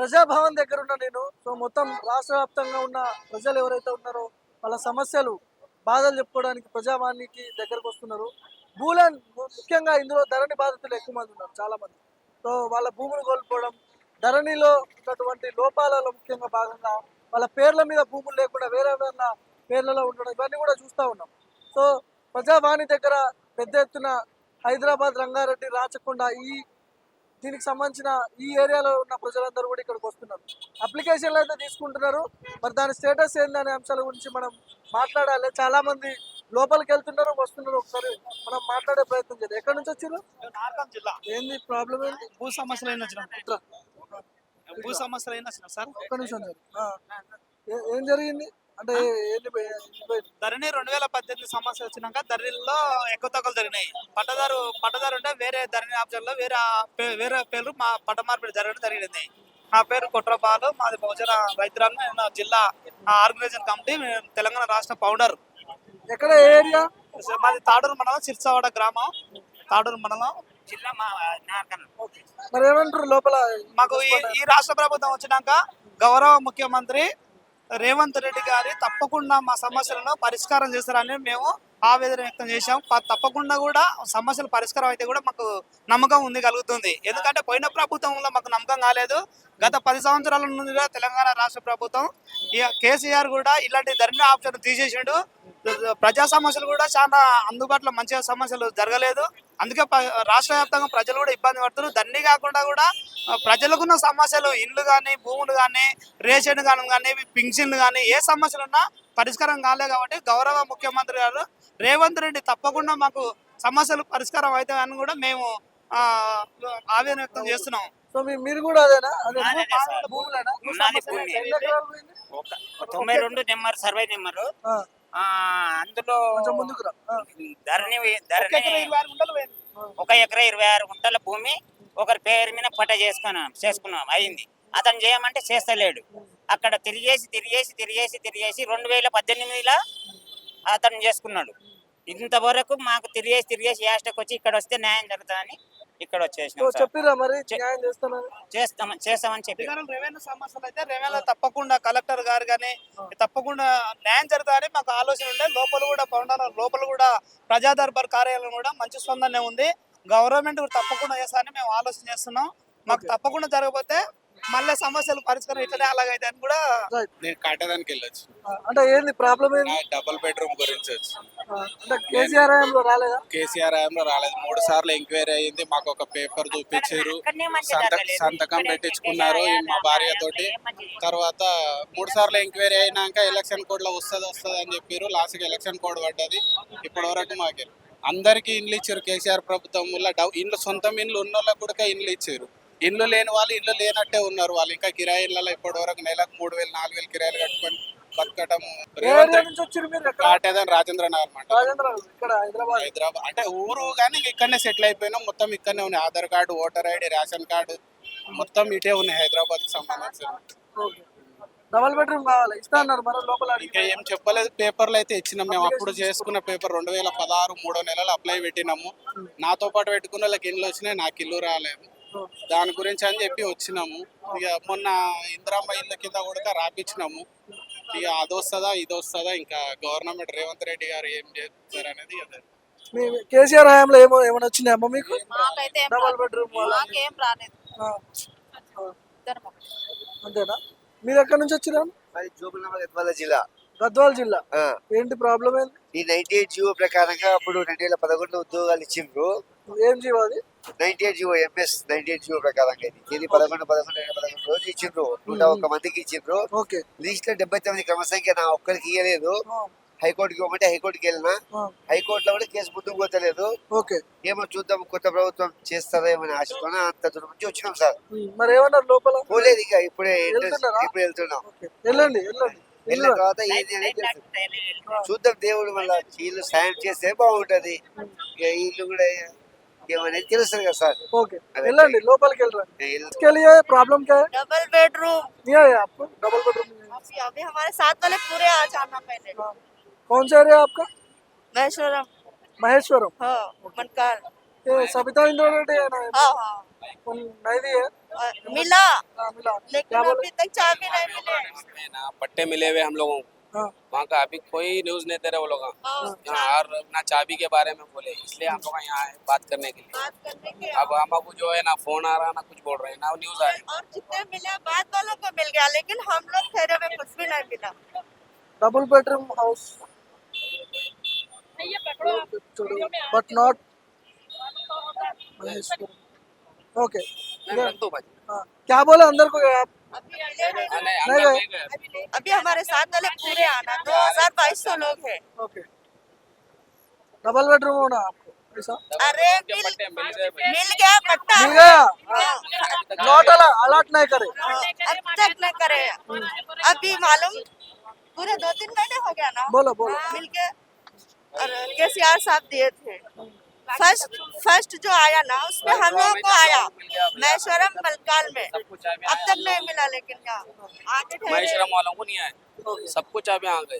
ప్రజాభవన్ దగ్గర ఉన్న నేను. సో మొత్తం రాష్ట్ర వ్యాప్తంగా ఉన్న ప్రజలు ఎవరైతే ఉన్నారో వాళ్ళ సమస్యలు బాధలు చెప్పుకోవడానికి ప్రజావాణికి దగ్గరకు వస్తున్నారు. భూలను ముఖ్యంగా ఇందులో ధరణి బాధితులు ఎక్కువ మంది ఉన్నారు, చాలా మంది. సో వాళ్ళ భూములు కోల్పోవడం, ధరణిలో ఉన్నటువంటి లోపాలలో ముఖ్యంగా భాగంగా వాళ్ళ పేర్ల మీద భూములు లేకుండా వేరే వాళ్ళ పేర్లలో ఉండడం, ఇవన్నీ కూడా చూస్తూ ఉన్నాం. సో ప్రజావాణి దగ్గర పెద్ద ఎత్తున హైదరాబాద్, రంగారెడ్డి, రాచకొండ దీనికి సంబంధించిన ఈ ఏరియాలో ఉన్న ప్రజలందరూ కూడా ఇక్కడికి వస్తున్నారు. అప్లికేషన్లు అయితే తీసుకుంటున్నారు. మరి దాని స్టేటస్ ఏందనే అంశాల గురించి మనం మాట్లాడాలి. చాలా మంది లోపలికి వెళ్తున్నారు, వస్తున్నారు. ఒకసారి మనం మాట్లాడే ప్రయత్నం చేద్దాం. ఎక్కడి నుంచి వచ్చారు? జిల్లా ఏంది ప్రాబ్లం ఏంది? భూ సమస్యలు అయినా వచ్చిన భూ సమస్యలు అయినా వచ్చిన సార్ ఒక్క నిమిషం సార్. ఏం జరిగింది అంటే ఏంటి ధరణి 2018 సమస్య వచ్చినాక ధరణిలో ఎక్కువ తక్కువలు జరిగినాయి. పట్టదారు అంటే వేరే ధరణి ఆప్షన్ లో వేరే పేరు మా పట్ట మార్పిడి జరగడం జరిగింది. నా పేరు కుట్రపాలు, మాది బహుజన రైతురాలు, నేను జిల్లా ఆర్గనైజేషన్ కమిటీ, తెలంగాణ రాష్ట్ర ఫౌండర్. ఎక్కడ ఏరియా? మాది తాడూరు మండలం, సిర్సవాడ గ్రామం, తాడూరు మండలం, జిల్లా మరి ఏమంటారు లోపల? మాకు ఈ రాష్ట్ర ప్రభుత్వం వచ్చినాక గౌరవ ముఖ్యమంత్రి రేవంత్ రెడ్డి గారి తప్పకుండా మా సమస్యలను పరిష్కారం చేస్తారని మేము ఆవేదన వ్యక్తం చేశాం. తప్పకుండా కూడా సమస్యలు పరిష్కారం అయితే కూడా మాకు నమ్మకం ఉంది, కలుగుతుంది. ఎందుకంటే పోయిన ప్రభుత్వంలో మాకు నమ్మకం కాలేదు. గత 10 సంవత్సరాల నుండి తెలంగాణ రాష్ట్ర ప్రభుత్వం కేసీఆర్ కూడా ఇలాంటి ధరణి ఆప్షన్ తీసేసిండు. ప్రజా సమస్యలు కూడా చాలా అందుబాటులో మంచిగా సమస్యలు జరగలేదు. అందుకే రాష్ట్ర వ్యాప్తంగా ప్రజలు కూడా ఇబ్బంది పడుతున్నారు. ధరణి కాకుండా కూడా ప్రజలకున్న సమస్యలు, ఇల్లు కానీ, భూములు కానీ, రేషన్ కానీ, పింఛన్లు కానీ, ఏ సమస్యలు ఉన్నా పరిష్కారం కాలేదు. కాబట్టి గౌరవ ముఖ్యమంత్రి గారు రేవంత్ రెడ్డి తప్పకుండా మాకు సమస్యలు పరిష్కారం అవుతాయని కూడా మేము ఆవేదన వ్యక్తం చేస్తున్నాం. సో మీరు కూడా అదేనా? 92 నెంబర్ సర్వే నెంబరు. అందులో ధరణి 1 ఎకరా 26 గుంటల భూమి ఒకరి పేరు మీద పట్ట చేసుకున్నాం అయింది. అతను చేయమంటే చేస్తలేడు. అక్కడ తిరిగేసి 2018లో అతను చేసుకున్నాడు. ఇంతవరకు మాకు తిరిగేసి యాస్టకు వచ్చి ఇక్కడ వస్తే న్యాయం జరుగుతుందని ఇక్కడ వచ్చేసినాం. చేస్తామని చెప్పి రెవెన్యూ సమస్యలు అయితే రెవెన్యూ తప్పకుండా కలెక్టర్ గారు కానీ తప్పకుండా న్యాయం జరుగుతుందని మాకు ఆలోచన ఉండే. లోపల కూడా ప్రజా దర్బార్ కార్యాలయం కూడా మంచి స్పందనే ఉంది. గవర్నమెంట్ తప్పకుండా చేస్తారని మేము ఆలోచన చేస్తున్నాం. మాకు తప్పకుండా జరగకపోతే మళ్ళీ సమస్యలు పరిష్కారం ఇట్లనే అలాగైతే అని కూడా. నేను కట్టడానికి వెళ్ళొచ్చు. అంటే ఏంది ప్రాబ్లం ఏంది? డబుల్ బెడ్రూమ్ గురించి వచ్చి. అంటే కేసీఆర్ హయాంలో రాలేదా? కేసీఆర్ హయాంలో రాలేదు. 3 సార్లు ఎంక్వైరీ అయ్యింది. మాకు ఒక పేపర్ చూపించారు, సంతకం పెట్టించుకున్నారు మా భార్య తోటి. తర్వాత 3 సార్లు ఎంక్వైరీ అయినాక ఎలక్షన్ కోడ్ లో వస్తుంది అని చెప్పారు. లాస్ట్ కి ఎలక్షన్ కోడ్ పడ్డది. ఇప్పటి వరకు మాకు అందరికి ఇండ్లు ఇచ్చారు కేసీఆర్ ప్రభుత్వం వల్ల. ఇండ్లు సొంతం ఇండ్లు ఉన్న వాళ్ళకి కూడా ఇండ్లు ఇచ్చారు. ఇండ్లు లేని వాళ్ళు ఇండ్లు లేనట్టే ఉన్నారు. వాళ్ళు ఇంకా కిరాయి ఇళ్ళలో ఇప్పటి వరకు నెలకు 3,000 4,000 కిరాయిలు కట్టుకొని బతకటం. కాటేదని రాజేంద్ర నగర్ హైదరాబాద్ అంటే ఊరు కానీ ఇక్కడనే సెటిల్ అయిపోయినాం. మొత్తం ఇక్కడనే ఉన్నాయి. Aadhaar card, voter ID, ration card మొత్తం ఇటే ఉన్నాయి హైదరాబాద్ కి సంబంధించిన. డబుల్ బెడ్రూమ్ కావాలి ఇస్తా అన్నారు. మరి లోపల ఇంకా ఏం చెప్పలేదు. పేపర్లు అయితే ఇచ్చినాం. మేము అప్పుడు చేసుకున్న పేపర్ 2016 3 నెలలు అప్లై పెట్టినాము. నాతో పాటు పెట్టుకున్న వాళ్ళకి ఇల్లు వచ్చినాయి, నాకు ఇల్లు రాలేదు. దాని గురించి అని చెప్పి వచ్చినాము. ఇక మొన్న ఇందిరమ్మ ఇళ్ళ కింద కూడా రాపించినాము. ఇక అదొస్తుందా ఇదొస్తుందా ఇంకా గవర్నమెంట్ రేవంత్ రెడ్డి గారు ఏం చేస్తారు అనేది. కేసీఆర్ హయాంలో ఏమైనా వచ్చినాయమ్మా మీకు? డబుల్ బెడ్రూమ్ అంతేనా? మీరు ఎక్కడి నుంచి వచ్చినా? గద్వాల జిల్లా. ఏంటి ప్రాబ్లం ఏంటి? ఈ 98 జీవో ప్రకారంగా అప్పుడు 2011 ఉద్యోగాలు ఇచ్చిండ్రు. ఏం జీవో అది? 98 జీవో MS 98 జీవో ప్రకారంగా ఇది 11 రోజు ఇచ్చిండ్రు. 101 మందికి ఇచ్చిండ్రు. లిస్ట్ లో 79 క్రమసంఖ్య నా ఒక్కరికి ఇవ్వలేదు. హైకోర్టుకి ఇవ్వమంటే హైకోర్టుకి వెళ్ళినా హైకోర్టులో కూడా కేసు ముందుకు పోతలేదు. ఏమో చూద్దాం కొత్త ప్రభుత్వం చేస్తారా ఏమని ఆశతో అంత దూరం నుంచి వచ్చినాం సార్. మరి ఏమన్నారు లోపల? పోలేదు ఇక ఇప్పుడే వెళ్తున్నాం. వెళ్ళిన తర్వాత ఏంటి అనేది చూద్దాం. దేవుడు మళ్ళీ వీళ్ళు సాయం చేస్తే బాగుంటది. ఇక వీళ్ళు కూడా ఏమనేది తెలుస్తుంది కదా సార్. వెళ్ళండి లోపలికి వెళ్ళండి. प्रॉब्लम क्या है? डबल बेडरूम दिया है आपको? डबल बेडरूम अभी हमारे साथ वाले पूरे आ जाना पहले। कौन सा एरिया आपका? महेश्वरम। हाँ मनकार। ये सविता इंद्रा रेड्डी है ना? हाँ हाँ नहीं दी है? मिला मिला लेकिन क्या बोले अभी तक चाबी नहीं मिले। में ना पट्टे मिले हुए हम लोगों को, हाँ वहाँ का अभी कोई न्यूज नहीं दे रहे वो लोग हाँ, हाँ, और ना चाबी के बारे में बोले, इसलिए हम लोग यहाँ आए बात करने के लिए। बात करने के अब हमको जो है ना फोन आ रहा ना कुछ बोल रहे हैं ना न्यूज आ रही और जितने मिले बाद वालों को मिल गया, लेकिन हम लोग ठहरे में कुछ भी नहीं मिला। Double bedroom house but not okay हाँ क्या बोले अंदर को गए आप अभी मिले नहीं। हाँ, नहीं, नहीं अंदर गए नहीं गए। अभी हमारे साथ वाले पूरे आना 2200 लोग हैं। ओके डबल बेडरूम होना आपको ऐसा अरे के पट्टे मिल गए भाई। मिल गया पट्टा। मिल गया हाँ, नॉट अलर्ट नहीं करे हाँ, अब तक नहीं करे। अभी मालूम पूरे 2-3 महीने हो गया ना। बोलो बोलो मिल के और केसीआर साहब दिए थे। फर्स्ट जो आया ना उसमें हम लोगों को आया महेश्वरम मलकाल में। सब कुछ अभी अब तक नहीं मिला, लेकिन यहाँ आगे ठहरे। महेश्वरम वालों को नहीं आए, सब कुछ अभी आ गए।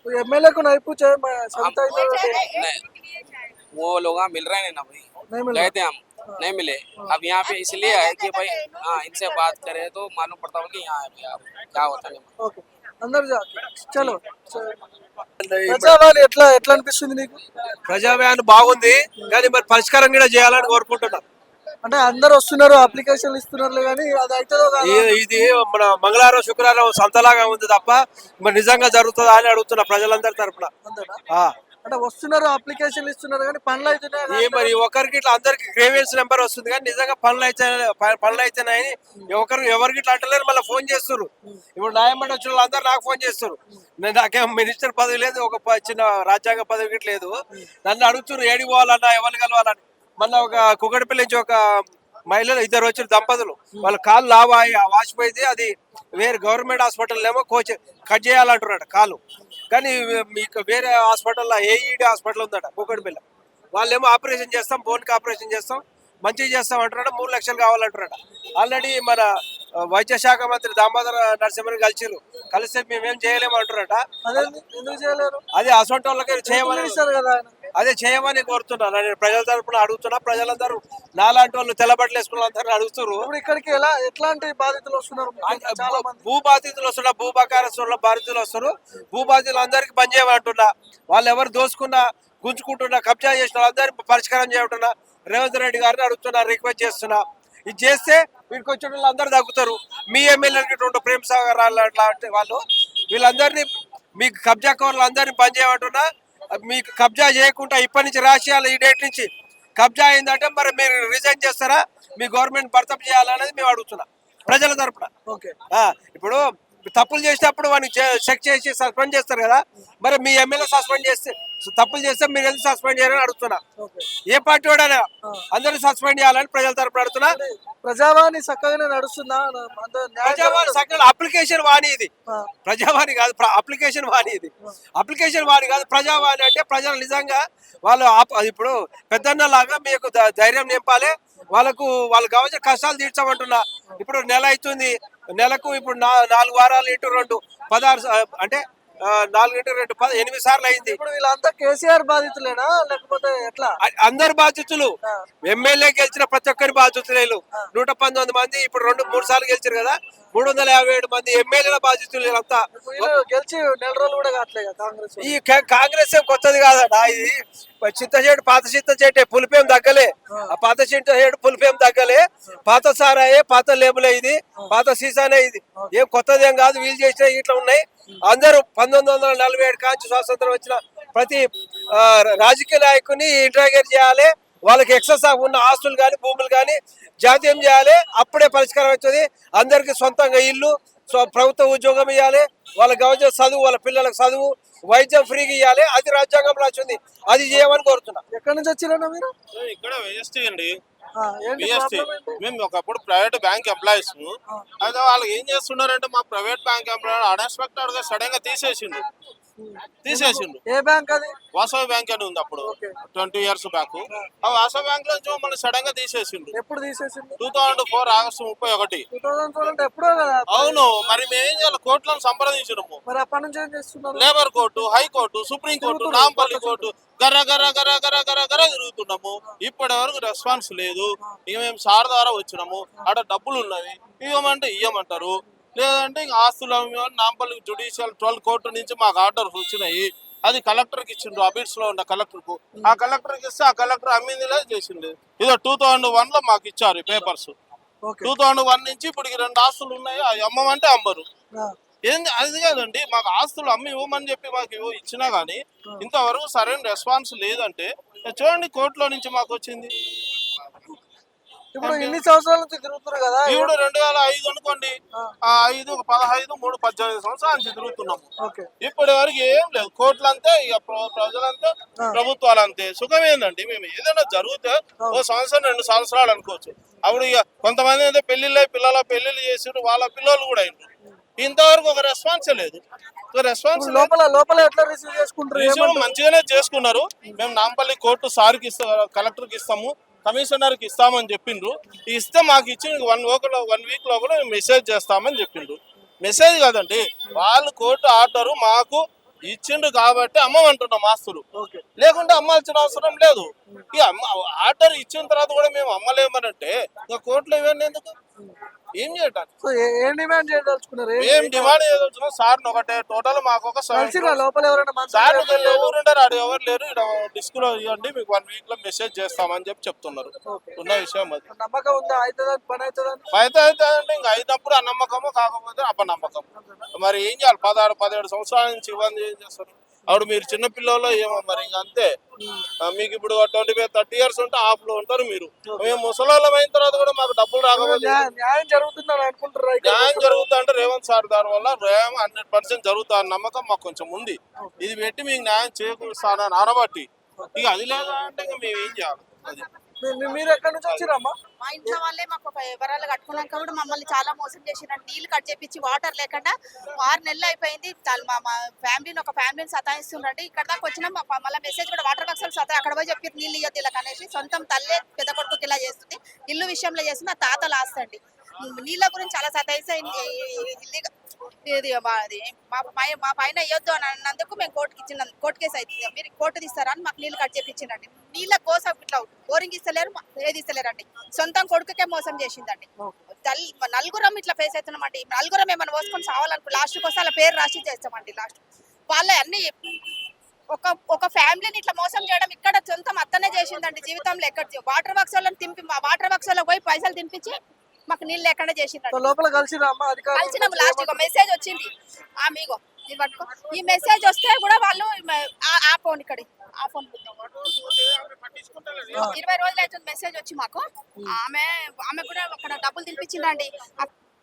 तो एमएलए को नहीं पूछे मैं संता ही नहीं, नहीं नहीं वो लोग मिल रहे हैं ना भाई, नहीं मिला गए थे हम नहीं मिले। अब यहाँ पे इसलिए है कि भाई हाँ इनसे बात करें तो मालूम पड़ता होगा कि यहाँ है भैया क्या होता है। ఓకే అందరు చలో ప్రజావాణి ఎట్లా ఎట్లా అనిపిస్తుంది నీకు ప్రజావ్యాన్ బాగుంది కానీ మరి పరిష్కారం కూడా చేయాలని కోరుకుంటున్నా. అంటే అందరు వస్తున్నారు అప్లికేషన్లు ఇస్తున్నారు కానీ అది అవుతుందో కాదో ఇది మన మంగళవారం శుక్రవారం సంతలాగా ఉంది తప్ప మరి నిజంగా జరుగుతుందా అని అడుగుతున్నా ప్రజలందరి తరపున. అంతేనా ఆ, అంటే వస్తున్నారు అప్లికేషన్లు ఇస్తున్నారు కానీ పనులు అవుతున్నాయి ఈ మరి ఒకరికి ఇట్లా అందరికి గ్రేవియన్స్ నెంబర్ వస్తుంది కానీ నిజంగా పనులు అయితేనాయని ఎవరికి ఇట్లా అంటలేరు. మళ్ళీ ఫోన్ చేస్తారు. ఇప్పుడు న్యాయమండ వచ్చిన వాళ్ళు అందరు నాకు ఫోన్ చేస్తారు. నాకేం మినిస్టర్ పదవి లేదు, ఒక చిన్న రాజ్యాంగ పదవి గిట్ల లేదు. నన్ను అడుగుతున్నారు ఏడికి పోవాలన్నా ఎవరు కలవాలని. మొన్న ఒక కుక్కటిపల్లి నుంచి ఒక మహిళలు ఇద్దరు వచ్చిన దంపతులు వాళ్ళ కాళ్ళు వాసిపోయింది. అది వేరే గవర్నమెంట్ హాస్పిటల్ ఏమో కట్ చేయాలంటున్నాడు కాలు, కానీ మీకు వేరే హాస్పిటల్లో ఏఈడి హాస్పిటల్ ఉందట కుక్కటిపల్లి. వాళ్ళేమో ఆపరేషన్ చేస్తాం, బోన్కి ఆపరేషన్ చేస్తాం, మంచిగా చేస్తాం అంటున్నాడు. 3 లక్షలు కావాలంటున్నాడు. ఆల్రెడీ మన వైద్య శాఖ మంత్రి దామోదర నరసింహన్ కలిస్తే మేమేం చేయలేము అంటున్నారట. అదేంది ఎందుకు చేయలేరు అది అసొంటి వాళ్ళకి చేయమని ఇస్తారు కదా ఆయన అదే చేయమని కోరుతున్నాను. నేను ప్రజల తరపున అడుగుతున్నా. ప్రజలందరూ నాలాంటి వాళ్ళు తెల్లబట్టలు వేసుకున్న అందరూ అడుగుతారు. ఇప్పుడు ఇక్కడికి ఎట్లాంటి బాధితులు వస్తున్నారు ముఖ్యంగా చాలా మంది భూ బాధితులు వస్తున్నా, భూ బకారస్తుల బాధితులు వస్తారు. భూ బాధితులు అందరికీ పని చేయమంటున్నా. వాళ్ళు ఎవరు దోసుకున్నా, గుంజుకుంటున్నా, కబ్జా చేసిన వాళ్ళందరికీ పరిష్కారం చేయమంటున్నా. రేవంత్ రెడ్డి గారిని అడుగుతున్నా, రిక్వెస్ట్ చేస్తున్నా. ఇది చేస్తే వీడికి వచ్చిన వాళ్ళు అందరూ తగ్గుతారు. మీ ఎమ్మెల్యేలకి ప్రేమ సాగర్ లాంటి వాళ్ళు వీళ్ళందరినీ మీకు కబ్జా కోర్లు అందరినీ పని చేయమంటున్నా. మీకు కబ్జా చేయకుండా ఇప్పటి నుంచి రాసేయాలి. ఈ డేట్ నుంచి కబ్జా అయిందంటే మరి మీరు రిజైన్ చేస్తారా, మీ గవర్నమెంట్ బర్తప్ చేయాలనేది మేము అడుగుతున్నాం ప్రజల తరపున. ఓకే ఇప్పుడు తప్పులు చేసినప్పుడు వాడిని చెక్ చేసి సస్పెండ్ చేస్తారు కదా, మరి మీ ఎమ్మెల్యే సస్పెండ్ చేస్తే తప్పులు చేస్తే మీరు ఎందుకు సస్పెండ్ చేయాలని అడుగుతున్నా. ఓకే ఏ పార్టీ వాడైనా అందరినీ సస్పెండ్ చేయాలని ప్రజల తరపున అడుగుతున్నా. ప్రజావాణి చక్కగానే నడుస్తుందా అంత న్యాయం ప్రజావాణి సకల అప్లికేషన్ వాణి ఇది, ఆ, ప్రజావాణి కాదు అప్లికేషన్ వాణి ఇది. అప్లికేషన్ వాణి కాదు ప్రజావాణి అంటే ప్రజలు నిజంగా వాళ్ళు ఇప్పుడు పెద్దన్న లాగా మీకు ధైర్యం నింపాలి. వాళ్ళకు కావాల్సిన కష్టాలు తీర్చమంటున్నా. ఇప్పుడు నెల అవుతుంది, నెలకు ఇప్పుడు 4 వారాలు ఇంటూ 2 16 అంటే 4 ఇంటూ 2 8 సార్లు అయింది. ఇప్పుడు వీళ్ళంతా కేసీఆర్ బాధితులేనా లేకపోతే ఎట్లా అందరు బాధితులు. ఎమ్మెల్యే గెలిచిన ప్రతి ఒక్కరి బాధితులు 119 మంది, ఇప్పుడు 2-3 సార్లు గెలిచారు కదా, 357 మంది ఎమ్మెల్యేల బాధితులు వీళ్ళంతా. వీళ్ళు గెలిచి నెల రోజులు కూడా కావట్లేదు కాంగ్రెస్ ఈ కాంగ్రెస్ ఏం కొత్తది కాదన్నా. ఇది చింతచేడు పాత చింతచేటే పులిపేం తగ్గలే. ఆ పాత చింతచేడు పులిపేం తగ్గలే. పాత సారాయే, పాత లేబులే, ఇది పాత సీసానే. ఇది ఏం కొత్తది ఏం కాదు. వీళ్ళు చేసిన ఇట్లా ఉన్నాయి. అందరూ 1947 కాంచి స్వాతంత్రం వచ్చిన ప్రతి రాజకీయ నాయకుని ఇంటరాగేట్ చేయాలి. వాళ్ళకి ఎక్సెస్ ఉన్న ఆస్తులు కానీ భూములు కానీ జాతీయం చేయాలి. అప్పుడే పరిష్కారం అవుతుంది. అందరికి సొంతంగా ఇల్లు, ప్రభుత్వ ఉద్యోగం ఇవ్వాలి. వాళ్ళకి కావాల్సిన చదువు, వాళ్ళ పిల్లలకు చదువు, వైద్యం ఫ్రీగా ఇవ్వాలి. అది రాజ్యాంగం రాసింది. అది చేయమని కోరుతున్నా. ఎక్కడి నుంచి వచ్చిరన్నా మీరు ఇక్కడ విఎస్టీ అండి. ఏంటి విఎస్టీ ప్రాబ్లం ఏంటి? మేము ఒకప్పుడు ప్రైవేట్ బ్యాంక్ ఎంప్లాయీస్. అయితే వాళ్ళు ఏం చేస్తున్నారంటే మా ప్రైవేట్ బ్యాంక్ ఎంప్లాయీ అన్ఎక్స్పెక్టెడ్ గా సడన్ గా తీసేసిండు. తీసేసిండు. ఏ బ్యాంక్ అది? వాసవి బ్యాంక్ అని ఉంది అప్పుడు ఓకే. 20 years back. ఆ వాసవి బ్యాంక్ నుంచి మళ్ళీ సడన్ గా తీసేసిండు. ఎప్పుడు తీసేసింది? 2004 ఆగస్టు 31. 2004 అంటే ఎప్పుడో కదా. అవును, మరి మేమేం చేయాలి? కోర్టులను సంప్రదించడము. మరి అప్పటి నుంచి ఏం చేస్తున్నారు? Labour court, high court, supreme court, తిరుగుతున్నారు. నాంపల్లి కోర్టు గర్ర గర్ర గర్ర గర్ర గర్ర గర్ర తిరుగుతున్నాము. ఇప్పటి వరకు రెస్పాన్స్ లేదు. ఇక మేము సార్ ద్వారా వచ్చినాము. ఆడ డబ్బులు ఉన్నవి, ఇవ్వమంటే ఇవ్వమంటారు, లేదంటే ఇంకా ఆస్తులు నాంపల్లి జుడిషియల్ 12 కోర్టు నుంచి మాకు ఆర్డర్స్ వచ్చినాయి. అది కలెక్టర్కి ఇచ్చిండు, అబిడ్స్ లో ఉన్న కలెక్టర్కు. ఆ కలెక్టర్కి ఇస్తే ఆ కలెక్టర్ అమ్మిందిలే చేసిండు. ఇదో 2001 లో మాకు ఇచ్చారు ఈ పేపర్స్. ఓకే. 2001 నుంచి ఇప్పటికి 2 ఆస్తులు ఉన్నాయి. అవి అమ్మమంటే అమ్మరు. ఆ. ఏంది అది కాదండి, మాకు ఆస్తులు అమ్మి ఇవ్వమని చెప్పి మాకు ఇచ్చినా గానీ ఇంతవరకు సరైన రెస్పాన్స్ లేదంటే చూడండి, కోర్టులో నుంచి మాకు వచ్చింది. ఇప్పుడు ఇన్ని సంవత్సరాల నుంచి తిరుగుతున్నారు కదా. ఇప్పుడు 2005 అనుకోండి, ఆ 5, 15, 3, 18 సంవత్సరాల నుంచి తిరుగుతున్నాము. ఓకే. ఇప్పటి వరకు ఏం లేదు. కోర్టులంతే, ఇక ప్రజలంతే, ప్రభుత్వాలంతే. సుఖం ఏందండి, మేము ఏదైనా జరిగితే ఓ సంవత్సరం 2 సంవత్సరాలు అనుకోవచ్చు. అప్పుడు ఇక కొంతమంది అయితే పిల్లల పెళ్లిళ్ళు చేసి వాళ్ళ పిల్లలు కూడా అయినారు. ఇంతవరకు ఒక రెస్పాన్స్ లేదు. రెస్పాన్స్ లోపల ఎట్లా రిసీవ్ చేసుకుంటారు? మంచిగానే చేసుకున్నారు. మేము నాంపల్లి కోర్టు సార్కి కలెక్టర్కి ఇస్తాము, కమిషనర్కి ఇస్తామని చెప్పిండ్రు. ఇస్తే మాకు ఇచ్చి 1 వీక్ లోపల మేము మెసేజ్ చేస్తామని చెప్పిండ్రు. మెసేజ్ కాదండి, వాళ్ళు కోర్టు ఆర్డర్ మాకు ఇచ్చిండ్రు కాబట్టి అమ్మమంటున్నాం ఆస్తులు. లేకుంటే అమ్మాల్సిన అవసరం లేదు. ఈ ఆర్డర్ ఇచ్చిన తర్వాత కూడా మేము అమ్మలేమనంటే ఇంకా కోర్టులో ఇవన్నీ ఎందుకు? ఏం చేయడానికి? ఏం డిమాండ్ చేయదలుచుకున్నారు? ఏం డిమాండ్ చేయదలుచుకున్నాం? సార్ ఒకటే టోటల్ మాకు ఒక లోపల ఎవరైనా సార్ ఎవరుంటారు, ఆడు ఎవరు లేరు, ఇక్కడ డిస్క్ లో ఇవ్వండి, మీకు 1 వీక్ లో మెసేజ్ చేస్తామని చెప్తున్నారు. ఉన్న విషయం అది. నమ్మకం ఉందా? అవుతుందని పని అవుతుందని? అయితే అంటే ఇంకా అయినప్పుడు అన్నమ్మకము, కాకపోతే అపనమ్మకం. మరి ఏం చేయాలి? 16, 17 సంవత్సరాల నుంచి ఇవ్వండి, ఏం చేస్తారు? అప్పుడు మీరు చిన్న పిల్లల్లో ఏమో మరి ఇంకా అంతే. మీకు ఇప్పుడు 25, 30 years ఉంటే ఆఫ్ లో ఉంటారు మీరు. మేము ముసలాళ్ళం అయిన తర్వాత కూడా మాకు డబ్బులు రాకపోతే న్యాయం జరుగుతుందని అనుకుంటారు. న్యాయం జరుగుతా అంటే రేవంత్ సార్ దాని వల్ల 100% జరుగుతా అన్న నమ్మకం మాకు కొంచెం ఉంది. ఇది పెట్టి మీకు న్యాయం చేకూరుస్తానని ఆనబట్టి ఇక అది లేదా అంటే ఇంకా మేము ఏం చేయాలి? అది మీరు ఎక్కడి నుంచి వచ్చిరమ్మా? మా ఇంట్లో వాళ్ళే మాకు ఒక వివరాలు కట్టుకున్నాక కూడా మమ్మల్ని చాలా మోసం చేసినట్టు నీళ్లు కట్ చేపించి వాటర్ లేకుండా 6 నెలలు అయిపోయింది. మా ఫ్యామిలీని సతాయిస్తుండండి. ఇక్కడ దాకా వచ్చినా మళ్ళీ మెసేజ్ కూడా వాటర్ బాక్స్ అక్కడ పోయి చెప్పి నీళ్ళు ఇవ్వద్దు ఇలా అనేసి సొంతం తల్లే పెద్ద కొడుకుకి ఇలా చేస్తుంది. ఇల్లు విషయంలో చేస్తుంది. తాత లాస్ట్ అండి. నీళ్ళ గురించి చాలా సతాయిస్తే మా పైన ఇవ్వద్దు అని అన్నందుకు మేము కోర్టు కేసు అవుతుంది. మీరు కోర్టు తీస్తారా అని మాకు నీళ్ళు కట్ చేపించిందండి. నీళ్ళ కోసం ఇట్లా బోరింగ్ ఇస్తలేరు, ఏది ఇస్తలేరండి. సొంతం కొడుకుకే మోసం చేసిందండి. నలుగురం ఇట్లా ఫేస్ అవుతున్నామండి. నలుగురం ఏమైనా పోసుకొని సావాలనుకో లాస్ట్కి వస్తే వాళ్ళ పేరు రాసి చేస్తామండి. లాస్ట్ వాళ్ళే అన్ని ఒక ఫ్యామిలీని ఇట్లా మోసం చేయడం ఇక్కడ సొంతం అత్తనే చేసిందండి. జీవితంలో ఎక్కడ వాటర్ బాక్స్ వాళ్ళని వాటర్ బాక్స్ వాళ్ళకి పోయి పైసలు తినిపించి మాకు నీళ్ళు లేకుండా చేసిందండి. లోపల కలిసినాము. లాస్ట్ మెసేజ్ వచ్చింది. మీగో ఇది పట్టుకో. ఈ మెసేజ్ వస్తే కూడా వాళ్ళు ఆ ఫోన్ ఇక్కడ ఆ ఫోన్ 20 రోజులు అవుతుంది మెసేజ్ వచ్చి మాకు. ఆమె కూడా అక్కడ డబ్బులు తినిపించిందండి.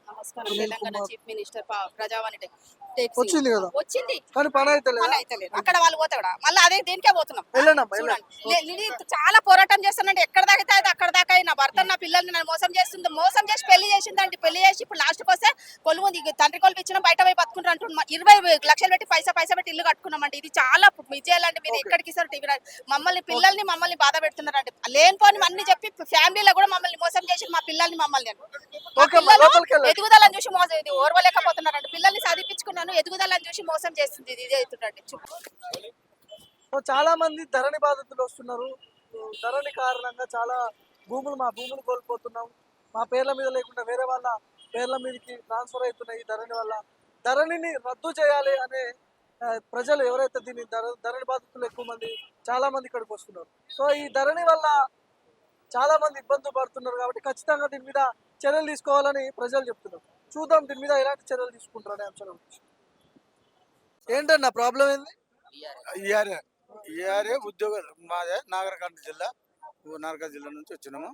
నమస్కారం. తెలంగాణ చీఫ్ మినిస్టర్ ప్రజావాణి వచ్చింది కదా, వచ్చింది కానీ పని అయితే అక్కడ వాళ్ళు పోతాడు. మళ్ళీ అదే దీనికే పోతున్నాం. వెళ్ళండి. చాలా పోరాటం చేస్తానండి. ఎక్కడ దాకా అయితే అక్కడ దాకా నా భర్త నా పిల్లల్ని నన్ను మోసం చేసి పెళ్లి చేసిందండి. పెళ్లి చేసి ఇప్పుడు లాస్ట్ వస్తే కొలువు తండ్రి కొలువు ఇచ్చిన బయట పోయి బతుకుంటారు అంటున్నా. 20 లక్షలు పెట్టి పైసా పెట్టి ఇల్లు కట్టుకున్నామండి. ఇది చాలా విజయాలండి. మీరు ఎక్కడికి ఇస్తారు టీవీ మమ్మల్ని బాధ పెడుతున్నారండి. లేనిపోని అన్ని చెప్పి ఫ్యామిలీలో కూడా మమ్మల్ని మోసం చేసి మా పిల్లల్ని ఎదుగుదలని చూసి ఓర్వలేకపోతున్నారండి. పిల్లల్ని చదివించుకున్నాను, ఎదుగుదలని చూసి మోసం చేస్తుంది. ఇది అవుతుందండి. చాలా మంది ధరణి బాధితులు వస్తున్నారు. ధరణి కారణంగా చాలా మా భూములు కోల్పోతున్నాం. మా పేర్ల మీద లేకుండా వేరే వాళ్ళ పేర్ల మీదకి ట్రాన్స్ఫర్ అవుతున్నాయి. ఈ ధరణి వల్ల ధరణిని రద్దు చేయాలి అనే ప్రజలు ఎవరైతే దీన్ని ధరణి బాధితులు చాలా మంది ఇక్కడికి వస్తున్నారు. సో ఈ ధరణి వల్ల చాలా మంది ఇబ్బందులు పడుతున్నారు కాబట్టి ఖచ్చితంగా దీని మీద చర్యలు తీసుకోవాలని ప్రజలు చెప్తున్నారు. చూద్దాం దీని మీద ఎలాంటి చర్యలు తీసుకుంటారు అనే అంశం. ఏంటన్నా ప్రాబ్లం ఏంది? ఈఆర్ఏ ఉద్యోగాలు మాదే నాగరికర్నూలు జిల్లా నుంచి వచ్చినాము.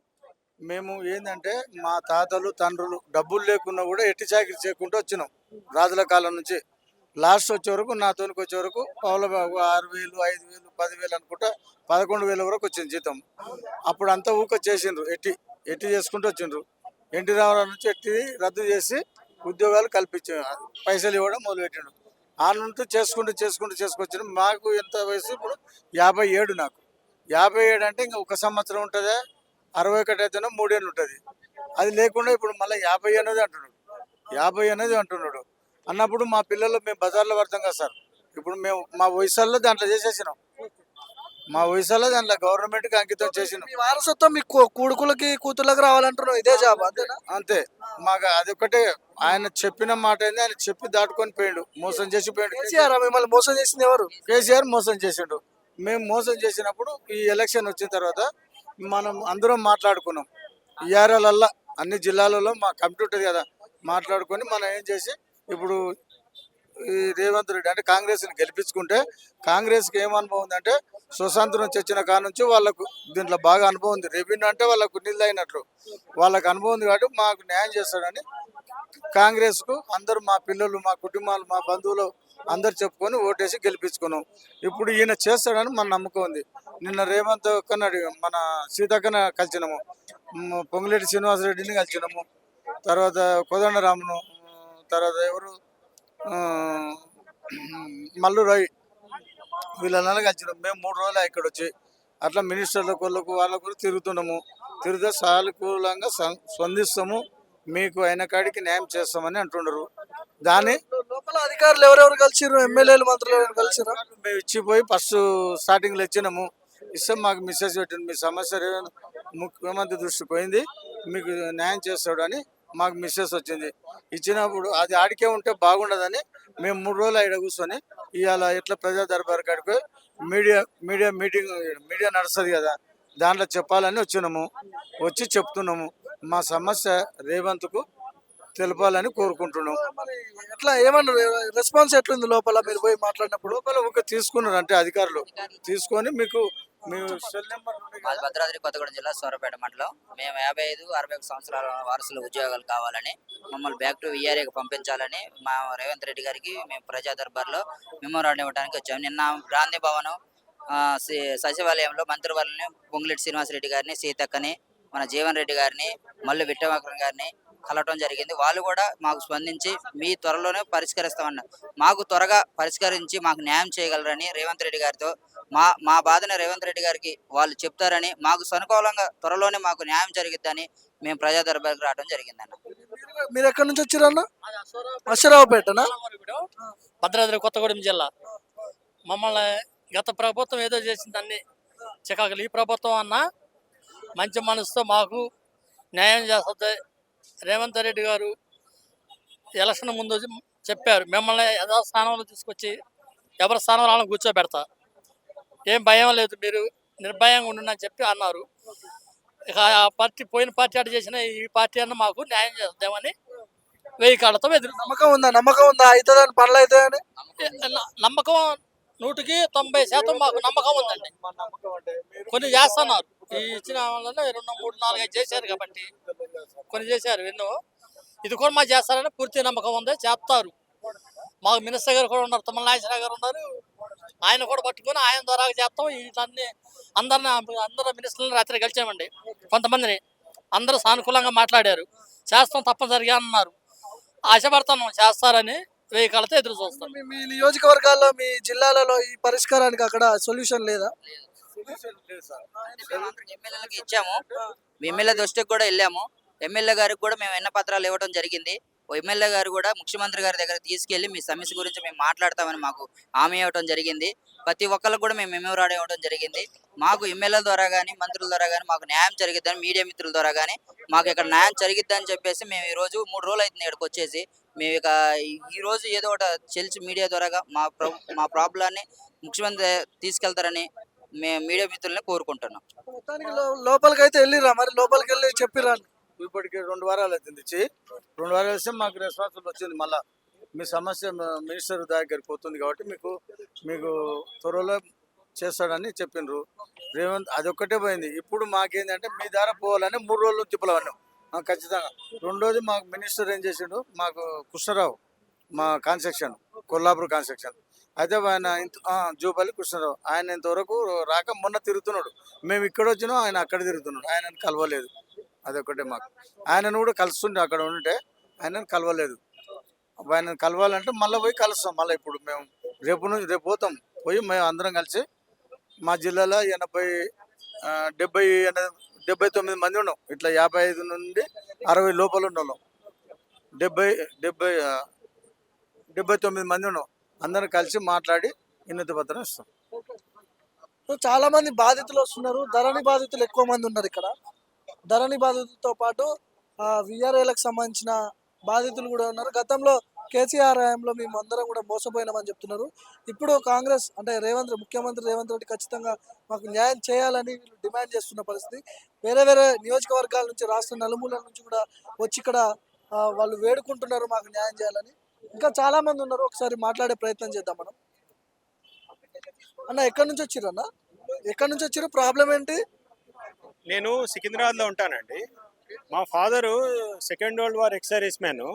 మేము ఏంటంటే మా తాతలు తండ్రులు డబ్బులు లేకున్నా కూడా ఎట్టి చాకరీ చేయకుండా వచ్చినాం. రాజుల కాలం నుంచి లాస్ట్ వచ్చే వరకు నాతోనికి వచ్చే వరకు 6,000, 5,000, 10,000 అనుకుంటా 11,000 వరకు వచ్చింది జీతం. అప్పుడు అంతా ఊక చేసిండ్రు, ఎట్టి చేసుకుంటూ వచ్చిండ్రు. ఎన్టీ రామారావు నుంచి ఎట్టి రద్దు చేసి ఉద్యోగాలు కల్పించారు, పైసలు ఇవ్వడం మొదలుపెట్టిండు. ఆ నుండి చేసుకొచ్చిన మాకు ఎంత వయసు ఇప్పుడు 57 నాకు 57 అంటే ఇంకా ఒక సంవత్సరం ఉంటుందా 61 అయితేనే 3 ఏళ్ళు ఉంటుంది. అది లేకుండా ఇప్పుడు మళ్ళీ 50 అనేది అంటున్నాడు అన్నప్పుడు మా పిల్లలు మేము బజార్లో పడతాం కదా సార్. ఇప్పుడు మేము మా వయసులో దాంట్లో చేసేసినాం, మా వయసులో దాంట్లో గవర్నమెంట్కి అంకితం చేసినాం. మీ వారసత్వం మీ కొడుకులకి కూతుర్లకు రావాలంటున్నావు, ఇదే జాబ్ అంతేనా? అంతే, మాకు అదొకటే. ఆయన చెప్పిన మాట ఏంది, ఆయన చెప్పి దాటుకొని పోయిండు, మోసం చేసి పోయిండు. కేసీఆర్ మిమ్మల్ని మోసం చేసింది ఎవరు? కేసీఆర్ మోసం చేసిండు. మేము మోసం చేసినప్పుడు ఈ ఎలక్షన్ వచ్చిన తర్వాత మనం అందరం మాట్లాడుకున్నాం. ఈఆర్ఎల్లా అన్ని జిల్లాలలో మా కమిటీ ఉంటుంది కదా, మాట్లాడుకొని మనం ఏం చేసి ఇప్పుడు ఈ రేవంత్ రెడ్డి అంటే కాంగ్రెస్ని గెలిపించుకుంటే, కాంగ్రెస్కి ఏం అనుభవం ఉందంటే స్వతంత్రం తెచ్చిన కాడ నుంచి వాళ్ళకు దీంట్లో బాగా అనుభవం ఉంది. రెవెన్యూ అంటే వాళ్ళకు నీళ్ళు అయినట్లు వాళ్ళకి అనుభవం ఉంది కాబట్టి మాకు న్యాయం చేస్తాడని కాంగ్రెస్కు అందరూ మా పిల్లలు, మా కుటుంబాలు, మా బంధువులు అందరు చెప్పుకొని ఓటేసి గెలిపించుకున్నాం. ఇప్పుడు ఈయన చేస్తాడని మన నమ్మకం ఉంది. నిన్న రేవంత్ కన్నా మన సీతక్కన కలిసినాము, పొంగులేటి శ్రీనివాసరెడ్డిని కలిసినాము, తర్వాత కోదండరామును, తర్వాత ఎవరు మల్లు రవి, వీళ్ళని కలిసినాం. మేము 3 రోజులు ఇక్కడ వచ్చి అట్లా మినిస్టర్లకు వాళ్ళకు తిరుగుతున్నాము. తిరిగితే సానుకూలంగా స్పందిస్తాము, మీకు అయిన కాడికి న్యాయం చేస్తామని అంటున్నారు. దాన్ని లోపల అధికారులు ఎవరెవరు కలిసిరు, ఎమ్మెల్యేలు మంత్రులు ఎవరు కలిసిరు? మేము ఇచ్చిపోయి ఫస్ట్ స్టార్టింగ్లో ఇచ్చినాము. ఇస్తే మాకు మెసేజ్ పెట్టింది, మీ సమస్య ముఖ్యమంత్రి దృష్టికి పోయింది, మీకు న్యాయం చేస్తాడు అని మాకు మెసేజ్ వచ్చింది. ఇచ్చినప్పుడు అది ఆడికే ఉంటే బాగుండదని మేము 3 రోజులు ఇక్కడ కూర్చొని ఇవాళ ఎట్లా ప్రజా దర్బార్ కాడికి మీడియా నడుస్తుంది కదా, దాంట్లో చెప్పాలని వచ్చినాము. వచ్చి చెప్తున్నాము, మా సమస్య రేవంత్కు తెలపాలని కోరుకుంటున్నాం. ఎట్లా ఏమన్నారు, రెస్పాన్స్ ఎట్లుంది లోపల మీరు పోయి మాట్లాడినప్పుడు? లోపల ఒక తీసుకున్నారు అంటే అధికారులు తీసుకొని మీకు మీ సెల్ నెంబర్ మాది భద్రాద్రి కొత్తగూడెం జిల్లా సూరపేట మండలం. మేము 55-61 సంవత్సరాల వారసుల ఉద్యోగాలు కావాలని, మమ్మల్ని బ్యాక్ టు విఆర్ఏకి పంపించాలని మా రేవంత్ రెడ్డి గారికి మేము ప్రజా దర్బార్లో మెమోరాండం ఇవ్వడానికి వచ్చాము. నిన్న గాంధీ భవనం సచివాలయంలో మంత్రివర్యులని పొంగులేటి శ్రీనివాసరెడ్డి గారిని, సీతక్కని, మన జీవన్ రెడ్డి గారిని, మల్లు విట్టవాకర్ గారిని కలవటం జరిగింది. వాళ్ళు కూడా మాకు స్పందించి మీ త్వరలోనే పరిష్కరిస్తామన్నారు. మాకు త్వరగా పరిష్కరించి మాకు న్యాయం చేయగలరని రేవంత్ రెడ్డి గారితో మా బాధని రేవంత్ రెడ్డి గారికి వాళ్ళు చెప్తారని, మాకు అనుకూలంగా త్వరలోనే మాకు న్యాయం జరిగిద్దని మేము ప్రజా దర్బార్కి రావడం జరిగిందన్న. మీరు ఎక్కడి నుంచి వచ్చారన్న? అశ్వరావుపేటనా? భద్రాద్రి కొత్తగూడెం జిల్లా. మమ్మల్ని గత ప్రభుత్వం ఏదో చేసింది అన్ని చికాకులు, ఈ ప్రభుత్వం అన్న మంచి మనసుతో మాకు న్యాయం చేస్తుంది. రేవంత్ రెడ్డి గారు ఎలక్షన్ ముందు చెప్పారు, మిమ్మల్ని యథాస్థానంలో తీసుకొచ్చి ఎవరి స్థానంలో వాళ్ళని కూర్చోబెడతా, ఏం భయం లేదు, మీరు నిర్భయంగా ఉండండి చెప్పి అన్నారు. ఇక ఆ పార్టీ పోయిన పార్టీ అటు చేసిన ఈ పార్టీ అన్న మాకు న్యాయం చేద్దామని 1000 కాళ్ళతో ఎదురు. నమ్మకం ఉందా అవుతుందని, పనులు అవుతాయని? నమ్మకం 100% మాకు నమ్మకం ఉందండి. కొన్ని చేస్తున్నారు, ఈ ఇచ్చిన వాళ్ళలో 2, 3, 4, 5 చేశారు కాబట్టి కొన్ని చేశారు ఎన్నో. ఇది కూడా మాకు చేస్తారని పూర్తి నమ్మకం ఉంది, చేస్తారు. మాకు మినిస్టర్ గారు కూడా ఉన్నారు, తుమ్మల నాగేశ్వరరావు గారు ఉన్నారు, ఆయన కూడా పట్టుకొని ఆయన ద్వారా చేస్తాం. వీటన్ని అందరూ మినిస్టర్లను రాత్రి కలిసామండి. కొంతమందిని అందరూ సానుకూలంగా మాట్లాడారు, చేస్తాం తప్పనిసరిగా అన్నారు. ఆశపడతాను చేస్తారని 1000 కాళ్ళతో ఎదురు చూస్తాం. మీ నియోజకవర్గాల్లో, మీ జిల్లాలలో ఈ పరిష్కారానికి అక్కడ సొల్యూషన్ లేదా? ఎమ్మెల్యేలకు ఇచ్చాము, ఎమ్మెల్యే దృష్టికి కూడా వెళ్ళాము. ఎమ్మెల్యే గారికి కూడా మేము ఎన్న పత్రాలు ఇవ్వడం జరిగింది. ఎమ్మెల్యే గారు కూడా ముఖ్యమంత్రి గారి దగ్గర తీసుకెళ్లి మీ సమస్య గురించి మేము మాట్లాడతామని మాకు హామీ ఇవ్వడం జరిగింది. ప్రతి ఒక్కరికి కూడా మేము మెమోరాండం ఇవ్వడం జరిగింది. మాకు ఎమ్మెల్యేల ద్వారా కానీ, మంత్రుల ద్వారా కానీ మాకు న్యాయం జరిగిద్దని, మీడియా మిత్రుల ద్వారా కానీ మాకు ఇక్కడ న్యాయం జరిగిద్దని చెప్పేసి మేము ఈరోజు 3 రోజులు అవుతుంది ఇక్కడికి వచ్చేసి. మేము ఇక ఈరోజు ఏదో ఒకటి చెల్చి మీడియా ద్వారాగా మా ప్రాబ్లాన్ని ముఖ్యమంత్రి తీసుకెళ్తారని మేము మీడియా మిత్రులని కోరుకుంటున్నాం. మొత్తానికి లోపలికి అయితే వెళ్ళిరా? మరి లోపలికి వెళ్ళి చెప్పిరా? ఇప్పటికి 2 వారాలు అవుతుంది ఇచ్చి, 2 వారాలు వస్తే మాకు రెస్పాన్సిబుల్ వచ్చింది. మళ్ళీ మీ సమస్య మినిస్టర్ దగ్గరికి పోతుంది కాబట్టి మీకు త్వరలో చేస్తాడని చెప్పిండ్రు. రేవంత్ అదొక్కటే పోయింది. ఇప్పుడు మాకేంటంటే మీ ద్వారా పోవాలని 3 రోజులు తిప్పలవన్నాం ఖచ్చితంగా. 2వది మాకు మినిస్టర్ ఏం చేసిండు, మాకు కృష్ణరావు, మా కాన్స్ట్రక్షన్ కొల్లాపూర్ కాన్స్ట్రక్షన్ అయితే ఆయన జూపల్లి కృష్ణరావు, ఆయన ఇంతవరకు రాక మొన్న తిరుగుతున్నాడు. మేము ఇక్కడ వచ్చినాం, ఆయన అక్కడ తిరుగుతున్నాడు, ఆయనను కలవలేదు. అదొకటే మాకు. ఆయనను కూడా కలుస్తుండే, అక్కడ ఉంటే ఆయనను కలవలేదు. ఆయన కలవాలంటే మళ్ళీ పోయి కలుస్తాం. మళ్ళీ ఇప్పుడు మేము రేపు పోతాం. పోయి మేము అందరం కలిసి మా జిల్లాలో 79 మంది ఉన్నాం. ఇట్లా 55 నుండి 60 లోపల ఉన్న వాళ్ళం. 79 మంది ఉన్నాం. అందరం కలిసి మాట్లాడి వినతి పత్రం ఇస్తాం. సో చాలా మంది బాధితులు వస్తున్నారు. ధరణి బాధితులు ఎక్కువ మంది ఉన్నారు ఇక్కడ. ధరణి బాధితులతో పాటు విఆర్ఏలకు సంబంధించిన బాధితులు కూడా ఉన్నారు. గతంలో కేసీఆర్ హయాంలో మేము అందరం కూడా మోసపోయినామని చెప్తున్నారు. ఇప్పుడు కాంగ్రెస్ అంటే ముఖ్యమంత్రి రేవంత్ రెడ్డి ఖచ్చితంగా మాకు న్యాయం చేయాలని వీళ్ళు డిమాండ్ చేస్తున్న పరిస్థితి. వేరే వేరే నియోజకవర్గాల నుంచి, రాష్ట్ర నలుమూలల నుంచి కూడా వచ్చి ఇక్కడ వాళ్ళు వేడుకుంటున్నారు మాకు న్యాయం చేయాలని. ఇంకా చాలా మంది ఉన్నారు. ఒకసారి మాట్లాడే ప్రయత్నం చేద్దాం మనం. అన్న, ఎక్కడి నుంచి వచ్చిర్రు అన్న? ఎక్కడి నుంచి వచ్చిర్రు? ప్రాబ్లం ఏంటి? నేను సికింద్రాబాద్లో ఉంటానండి. మా father second world war ex service man.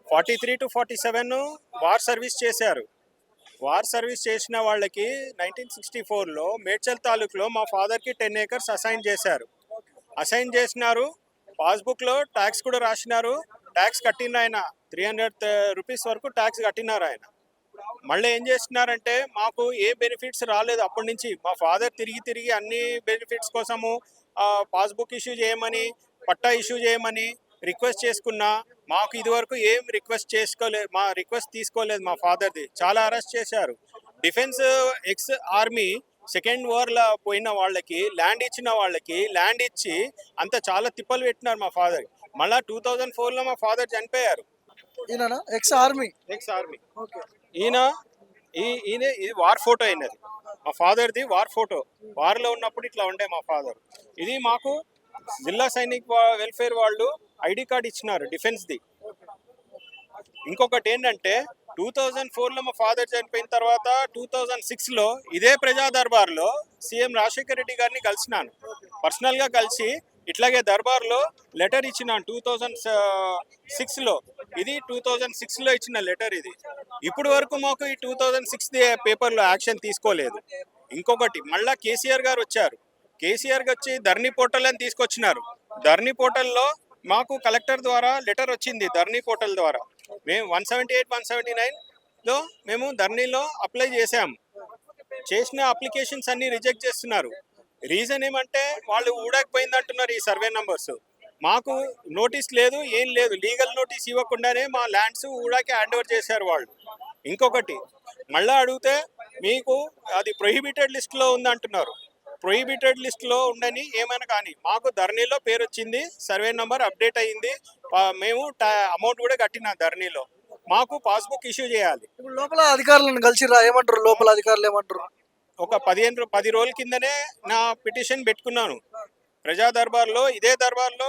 43 to 47 war service చేశారు. వార్ సర్వీస్ చేసిన వాళ్ళకి 1964లో మేడ్చల్ తాలూకులో మా ఫాదర్కి 10 acres అసైన్ చేసినారు. పాస్బుక్లో ట్యాక్స్ కూడా రాసినారు. ట్యాక్స్ కట్టిన ఆయన 300 రూపీస్ వరకు ట్యాక్స్ కట్టినారు ఆయన. మళ్ళీ ఏం చేస్తున్నారంటే మాకు ఏ బెనిఫిట్స్ రాలేదు అప్పటి నుంచి. మా ఫాదర్ తిరిగి అన్ని బెనిఫిట్స్ కోసము పాస్బుక్ ఇష్యూ చేయమని, పట్టా ఇష్యూ చేయమని రిక్వెస్ట్ చేసుకున్నా మాకు ఇదివరకు ఏం రిక్వెస్ట్ చేసుకోలేదు. మా రిక్వెస్ట్ తీసుకోలేదు మా ఫాదర్ది. చాలా అరెస్ట్ చేశారు. డిఫెన్స్ ఎక్స్ ఆర్మీ సెకండ్ వార్లో పోయిన వాళ్ళకి ల్యాండ్ ఇచ్చిన వాళ్ళకి ల్యాండ్ ఇచ్చి అంత చాలా తిప్పలు పెట్టినారు మా ఫాదర్. మళ్ళీ 2004లో మా ఫాదర్ చనిపోయారు. ఎక్స్ ఆర్మీ ఈయన ఇది వార్ ఫోటో అయినది. మా ఫాదర్ది వార్ ఫోటో. వార్లో ఉన్నప్పుడు ఇట్లా ఉండే మా ఫాదర్. ఇది మాకు జిల్లా సైనిక్ వెల్ఫేర్ వాళ్ళు ఐడి కార్డ్ ఇచ్చినారు డిఫెన్స్ది. ఇంకొకటి ఏంటంటే 2004లో మా ఫాదర్ చనిపోయిన తర్వాత 2006లో ఇదే ప్రజా దర్బార్లో సీఎం రాజశేఖర రెడ్డి గారిని కలిసినాను. పర్సనల్గా కలిసి ఇట్లాగే దర్బార్లో లెటర్ ఇచ్చినాను 2006లో. ఇది 2006లో ఇచ్చిన లెటర్ ఇది. ఇప్పుడు వరకు మాకు ఈ 2006 పేపర్లో యాక్షన్ తీసుకోలేదు. ఇంకొకటి మళ్ళా కేసీఆర్ గారు వచ్చారు. కేసీఆర్ వచ్చి ధరణి పోర్టల్ అని తీసుకొచ్చినారు. ధరణి పోర్టల్లో మాకు కలెక్టర్ ద్వారా లెటర్ వచ్చింది. ధరణి పోర్టల్ ద్వారా మేము 178, 179లో మేము ధరణిలో అప్లై చేసిన అప్లికేషన్స్ అన్ని రిజెక్ట్ చేస్తున్నారు. రీజన్ ఏమంటే వాళ్ళు ఊడకపోయింది అంటున్నారు ఈ సర్వే నంబర్స్. మాకు నోటీస్ లేదు, ఏం లేదు. లీగల్ నోటీస్ ఇవ్వకుండానే మా ల్యాండ్స్ ఊడాకి హ్యాండ్ ఓవర్ చేశారు వాళ్ళు. ఇంకొకటి మళ్ళీ అడిగితే మీకు అది ప్రొహిబిటెడ్ లిస్ట్లో ఉందంటున్నారు. ప్రొహిబిటెడ్ లిస్ట్లో ఉండని ఏమైనా కానీ మాకు ధరణిలో పేరు వచ్చింది, సర్వే నెంబర్ అప్డేట్ అయ్యింది, మేము అమౌంట్ కూడా కట్టిన ధరణిలో. మాకు పాస్బుక్ ఇష్యూ చేయాలి. ఇప్పుడు లోపల అధికారులను కలిసిరా? ఏమంటారు లోపల అధికారులు? ఏమంటారు? ఒక 10 రోజుల కిందనే నా పిటిషన్ పెట్టుకున్నాను ప్రజా దర్బార్లో. ఇదే దర్బార్లో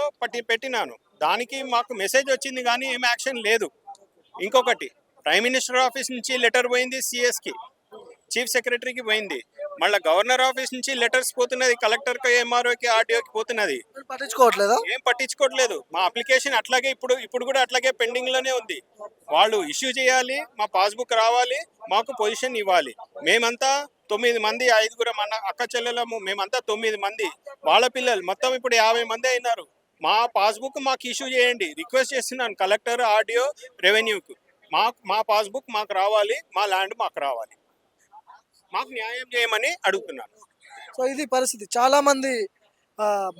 పెట్టినాను. దానికి మాకు మెసేజ్ వచ్చింది కానీ ఏం యాక్షన్ లేదు. ఇంకొకటి ప్రైమ్ మినిస్టర్ ఆఫీస్ నుంచి లెటర్ పోయింది, సిఎస్కి చీఫ్ సెక్రటరీకి పోయింది. మళ్ళీ గవర్నర్ ఆఫీస్ నుంచి లెటర్స్ పోతున్నది, కలెక్టర్కి, ఎంఆర్ఓకి, ఆర్డీఓకి పోతున్నది. పట్టించుకోవట్లేదా? ఏం పట్టించుకోవట్లేదు. మా అప్లికేషన్ అట్లాగే ఇప్పుడు కూడా అట్లాగే పెండింగ్లోనే ఉంది. వాళ్ళు ఇష్యూ చేయాలి, మా పాస్బుక్ రావాలి, మాకు పొజిషన్ ఇవ్వాలి. మేమంతా 9 మంది, 5 మన అక్క చెల్లెలము, మేమంతా 9 మంది. వాళ్ళ పిల్లలు మొత్తం ఇప్పుడు 50 మంది అయినారు. మా పాస్బుక్ మాకు ఇష్యూ చేయండి రిక్వెస్ట్ చేస్తున్నాను కలెక్టర్, ఆర్డీఓ, రెవెన్యూకి. మా పాస్బుక్ మాకు రావాలి, మా ల్యాండ్ మాకు రావాలి, మాకు న్యాయం చేయమని అడుగుతున్నాను. సో ఇది పరిస్థితి. చాలా మంది